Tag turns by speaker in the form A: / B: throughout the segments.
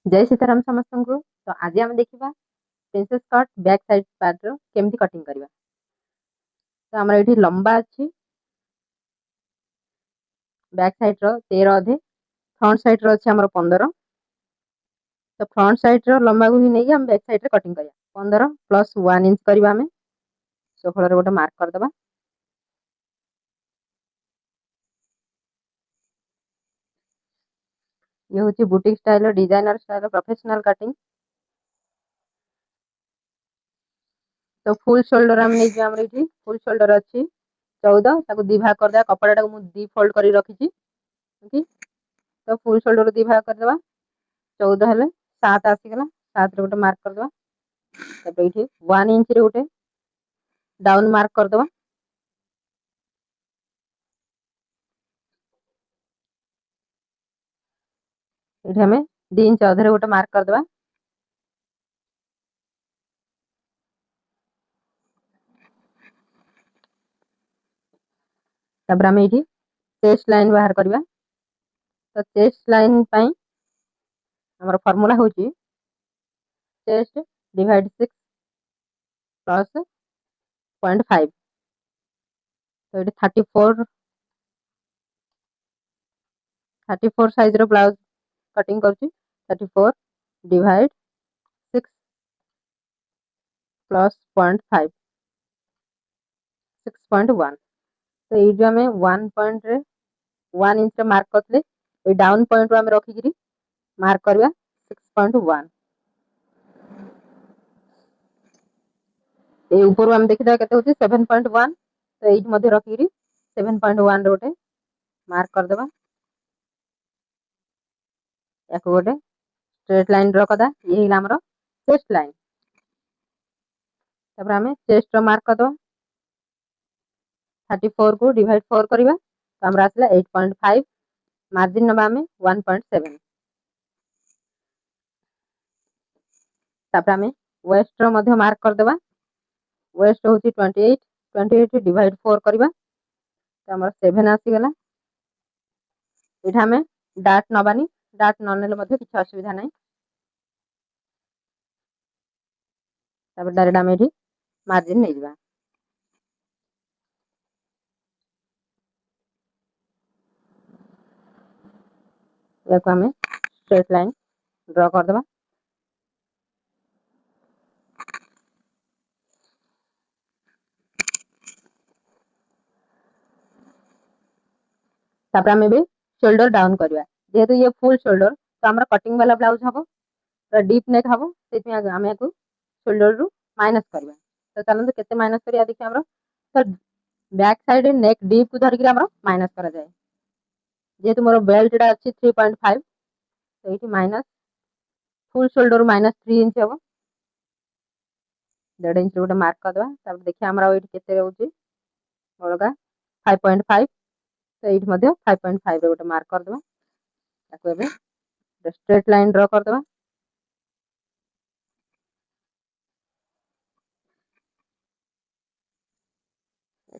A: जय सीताराम समस्त को। तो आज आम देखा princess cut back side part केमती कटिंग करवा। तो आम ये लंबा अच्छी बैक साइड 13 अधे फ्रंट साइड अच्छे आम 15। तो फ्रंट साइड लंबा को ही नहीं हम बैक साइड कटिंग करवा 15 प्लस 1 इंच करवा। आम सोफल गोटे मार्क करदे। ये हूँ boutique style designer style professional cutting. तो फुल शोल्डर आम नहीं फुल शोल्डर अच्छी 14 ताको दी भाग करदे। कपड़ा को दी फोल्ड कर रखी। तो फुल शोल्डर दी भाग करदे। 14 हेले 7 आसीगला 7 रे गोटे मार्क करदे। तब ये 1 इंच रे गोटे डाउन मार्क करदे। ये हमें 2 इंच अधे गोटे मार्क करदे। तब आम ये चेस्ट लाइन बाहर करवा। तो चेस्ट लाइन हमारा फॉर्मूला हूँ चेस्ट डिवाइड 6 प्लस 0.5। तो ये 34 साइज रो ब्लाउज कटिंग कर 34 डिवाइड 6 प्लस 0.5 6.1। तो ये जो हमें 1 इंच मार्क करते डाउन पॉइंट आम रखिक मार्क करवा 6.1। ये ऊपर आम देखा के 7.1। तो ये रखिक 7.1 गोटे मार्क करदे। या गोटे स्ट्रेट लाइन ड्र करदा। ये आमर चेस्ट लाइन। तब आम चेस्ट मार्क करदे 34 को डिवाइड 4 करवा। तो आम आसला 8.5 मार्जिन नबा आम 1.7। आम वेस्ट मार्क करदे। वेस्ट हूँ 28 डिवाइड 4 करवा। तो आम 7 आसीगला। ये आम डाट नबानी डाट न किसी असुविधा ना। डायरेक्ट आम ये मार्जिन नहीं जा। या आम स्ट्रेट लाइन ड्र करदे। आम शोल्डर डाउन करवा। जेहेतु ये फुल शोल्डर तो आम कटिंग वाला ब्लाउज हम डीप नेक हम से आम या शोल्डर रु माइनस करवा। तो चलते केते माइनस करिया देखिए आम। तो बैक साइड नेक डीप को धरिक माइनस करा जाए। जेहेतु मोर बेल्ट टा अच्छी 3.5 तो ये minus full shoulder minus 3 inch हम 1.5 इंच गोटे मार्क करदे। देखिए आम के रोचे अलग 5.5। तो ये 5.5 गोटे मार्क करदे। स्ट्रेट लाइन ड्र करदे।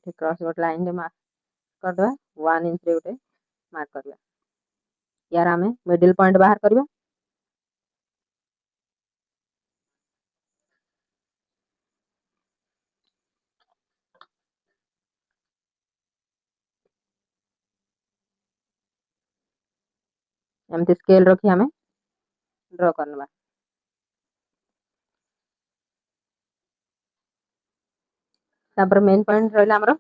A: क्रॉस गोटे लाइन रे मार्क करदे 1 इंच रे गोटे मार्क करवा। यार आम मिडिल पॉइंट बाहर करवा। एमती स्केल रखी आम ड्र करवा। मेन पॉइंट रहा आमर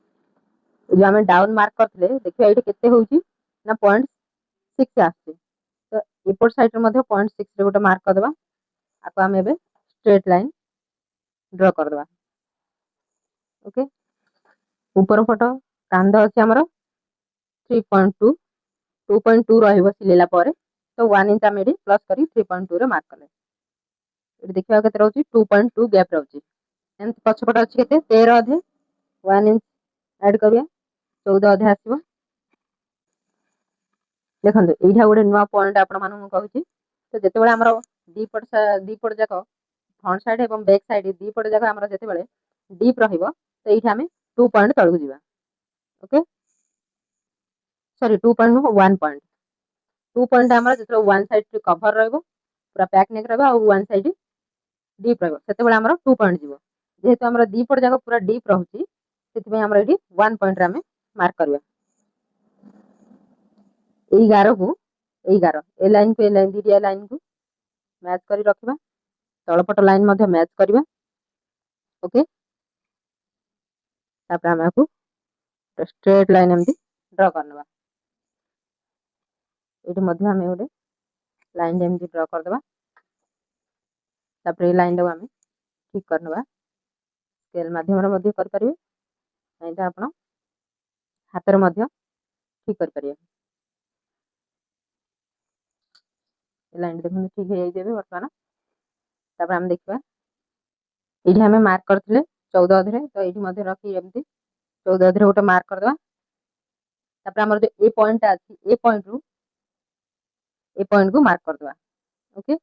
A: जो आम डाउन मार्क करते देखिए ये केते होउची ना 0.6 आसছে। तो एपट साइड 0.6 रे गोटे मार्क करदे। आपको आम एबे स्ट्रेट लाइन ड्र करदे। ओके ऊपर फोटो कांध अच्छे आमर 3.2 2.2 रहिबो सिलेला परे। तो 1 इंच आम प्लस करी 3.2 रे मार्क कले। ये देखिए केते रहउची 2.2 गैप रहउची। एंड पछपट अच्छी केते 13 अधे 1 इंच ऐड करिया 14 अधे आसीबो। देखो ये गोटे नुआ पॉइंट आपण मानू कहूची। तो जिते बड़े आमर दीपट जाक फ्रंट साइड और बैक साइड दीपट जाक आमर जिते डीप रहिबो तो ये आम 2 पॉइंट तळकु जीवा। Okay sorry 2 point 1 point 2 point आमर जिते वन साइड कभर रहइबो पूरा पैक नेक रहबा और वन साइड डीप रहबो सेते बेला हमर 2 पॉइंट जीवो जेहेतु हमर दी पट जाक पूरा डीप रहउची सेति में हमर एठी 1 पॉइंट रे हमें मार्क करबा 11 को 11 ए लाइन को ए लाइन दी लाइन को मैच करी रखिबा तळपट लाइन मध्ये मैच करबा ओके तापर हमकु स्ट्रेट लाइन एमदी ड्रा करनबा एठी मध्ये हमें ओडे लाइन एमदी ड्रा कर देबा तापर ए लाइन दो हमें ठीक करनबा स्केल माध्यम रे मध्ये कर परिबे नहीं तो आपण हाथ रे मध्ये ठीक कर परिबे लाइन देखो ठीक है देबे वर्तमान तापर हम देखबा एठी हमें मार्क करथिले 14 अधरे तो एठी मध्ये रखी एमदी 14 अधरे गोटे मार्क कर देबा तापर हमर जो ए पॉइंट अछि ए पॉइंट को मार्क कर देबा ओके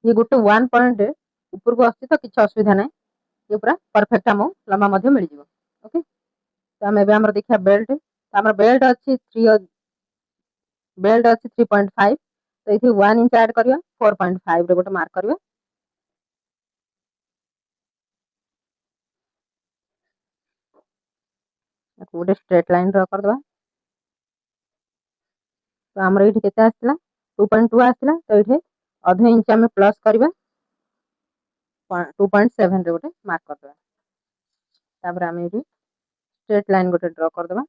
A: ये गोटे 1 पॉइंट ऊपर को आछि तो किछ असुविधा नै ये पूरा परफेक्ट हम लंबा मध्ये मिल जिवो ओके तो हम एबे हमर देखिया बेल्ट तो हमर बेल्ट अछि 3 बेल्ट अछि 3.5 तो इथे 1 इंच ऐड करियो 4.5 रे गोटे मार्क करियो गोटे स्ट्रेट लाइन ड्रा कर दबा तो हमर एठी केते आछला 2.2 आछला तो एठी आधा इंच हम प्लस करबा 2.7 रे गोटे मार्क कर दबा तापर हम एठी स्ट्रेट लाइन गोटे ड्रा कर दबा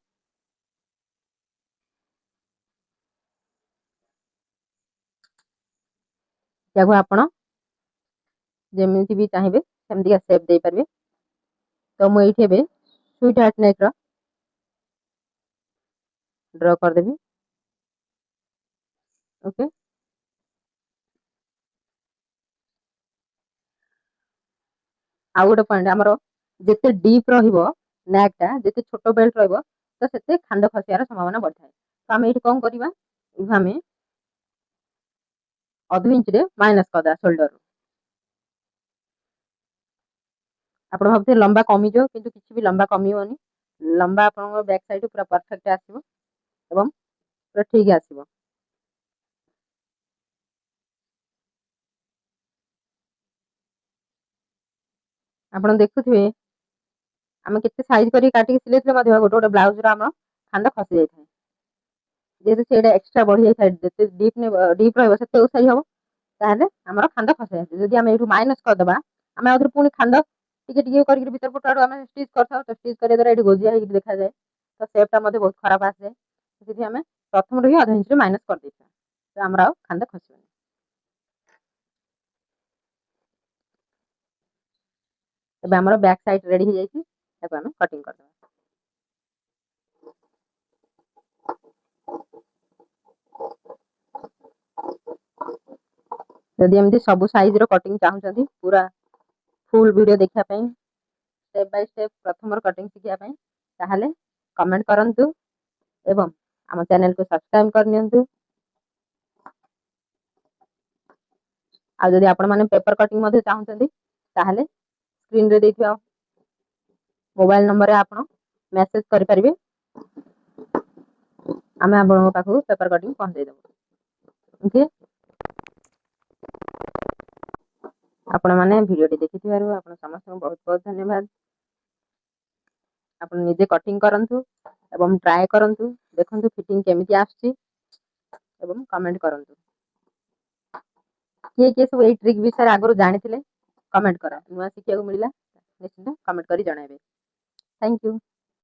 A: यागो आपण जेमिति भी चाहिबे सेमति का शेप दे परबे तो मु एठी बे स्वीट हार्ट नेक रो ड्रा कर देबी ओके आ गोटे पॉइंट हमरो जेते डीप रहिबो नेक ता जेते छोटो बेल्ट रहिबो तो सेते खांड खसियार संभावना बढ़ थाए तो हम एठी कोन करबा हमें आधा इंच रे माइनस कर दा शोल्डर आपण भाबते लंबा कमी जो किंतु किछि भी लंबा कमी होनी लंबा आपण बैक साइड पूरा परफेक्ट आसीबो एवं पूरा ठीक आसीबो आपण देखुथिबे हम केते साइज करी काटी सिलेथले मध्ये गोटे गोटे ब्लाउज रो हम खांड खसी जाय थाए जेते सेडा एक्स्ट्रा बढ़ी जाय थाए जेते डीप रहबो सेते उसाई हबो ताहले हमर खांड खसी जाय जदी हम एठु माइनस कर दबा हम आउथर पुनी खांड टिके टिके करके भीतर पट आडू हम स्टिच करथाउ तो स्टिच करे द्वारा एठी गोजिया हेकि देखा जाय तो शेप ता मध्ये बहुत खराब आसे जदी हम प्रथम रही आधा इंच रे माइनस कर देता तो हमरा खांड खसिबो तबे हमर बैक साइड रेडी हो जायछि ताको हम कटिंग कर देबा जदि एमती सब साइज रो कटिंग चाहउछंती पूरा फुल वीडियो देखिया पई स्टेप बाय स्टेप प्रथम कटिंग शिखिया पई ताहले कमेंट करंतु एवं आम चैनल को सब्सक्राइब करनियंतु आ जदि आपण माने पेपर कटिंग मध्ये चाहउछंती ताहले स्क्रीन रे देखियो मोबाइल नंबर रे आपण मेसेज करि परिबे आमे आपण पाखु पेपर कटिंग पहुंचाई देबो ओके आपण माने वीडियो टी देखिथिबारु आपण समस्त बहुत बहुत धन्यवाद आपण निजे कटिंग करंतु एवं ट्राई करंतु देखंतु फिटिंग केमिति आछी एवं कमेंट करंतु के सब ए ट्रिक विषय आगरो जानिथिले कमेंट करा नुआ शिखिया को मिलिला निश्चित कमेंट करी जणाइबे थैंक यू